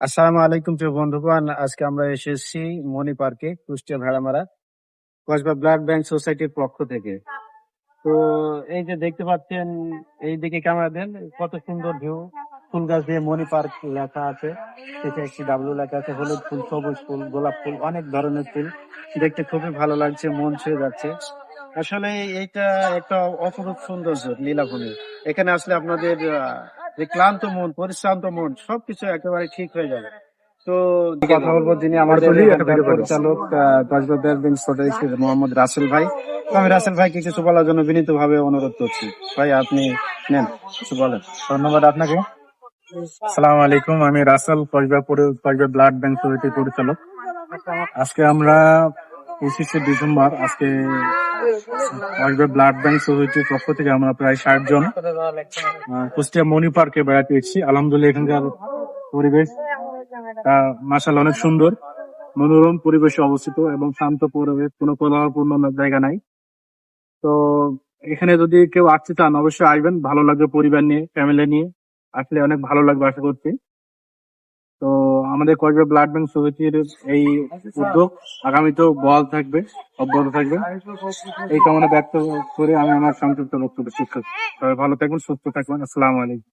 আসসালামু আলাইকুম প্রিয় বন্ধুগণ। আজকে আমরা এসেছি মনি পার্কে, কুষ্টিয়া ভেড়ামারা কসবা ব্লাড ব্যাংক সোসাইটির পক্ষ থেকে। তো এই যে দেখতে পাচ্ছেন, এই দিকে ক্যামেরা দেন, কত সুন্দর ভিউ। ফুল গাছ দিয়ে মনি পার্ক লেখা আছে, সেটা একটি ডাব্লু লেখা আছে। হলুদ ফুল, সবুজ ফুল, গোলাপ ফুল, অনেক ধরনের ফুল দেখতে খুবই ভালো লাগছে, মন ছুঁয়ে যাচ্ছে। আসলে এইটা একটা অপরূপ সৌন্দর্য নীলাভূমি। এখানে আসলে আপনাদের যে ক্লান্ত মন, পরিশ্রান্ত মন সবকিছু একেবারে ঠিক হয়ে যাবে। তো কথা বলবো যিনি আমাদের এখানকার পরিচালক, কসবা ব্লাড ব্যাংক সোসাইটির মোহাম্মদ রাসেল ভাই। তো আমি রাসেল ভাইকে কিছু বলার জন্য বিনীত ভাবে অনুরোধ করছি। ভাই আপনি নেন, কিছু বলেন। ধন্যবাদ আপনাকে। আসসালামু আলাইকুম, আমি রাসেল, কসবা ব্লাড ব্যাংক সোসাইটির পরিচালক। আজকে আমরা 25শে ডিসেম্বর, আজকে কসবা ব্লাড ব্যাংক সোসাইটির পক্ষ থেকে আমরা প্রায় 60 জন কুষ্টিয়া মনি পার্কে বেড়াতে এসেছি। আলহামদুলিল্লাহ, এখানকার পরিবেশ মাশাআল্লাহ অনেক সুন্দর, মনোরম পরিবেশে অবস্থিত এবং শান্ত পরিবেশ, কোনো কোলাহলপূর্ণ জায়গা নাই। তো এখানে যদি কেউ আসতে চান অবশ্যই আসবেন, ভালো লাগবে। পরিবার নিয়ে, ফ্যামিলি নিয়ে আসলে অনেক ভালো লাগবে আশা করছি। তো আমাদের কসবা ব্লাড ব্যাংক সোসাইটির এই উদ্যোগ আগামীতেও বহাল থাকবে, অব্যাহত থাকবে, এই কামনা ব্যক্ত করে আমি আমার সংক্ষিপ্ত বক্তব্য শেষ করছি। তবে ভালো থাকবেন, সুস্থ থাকবেন। আসসালামু আলাইকুম।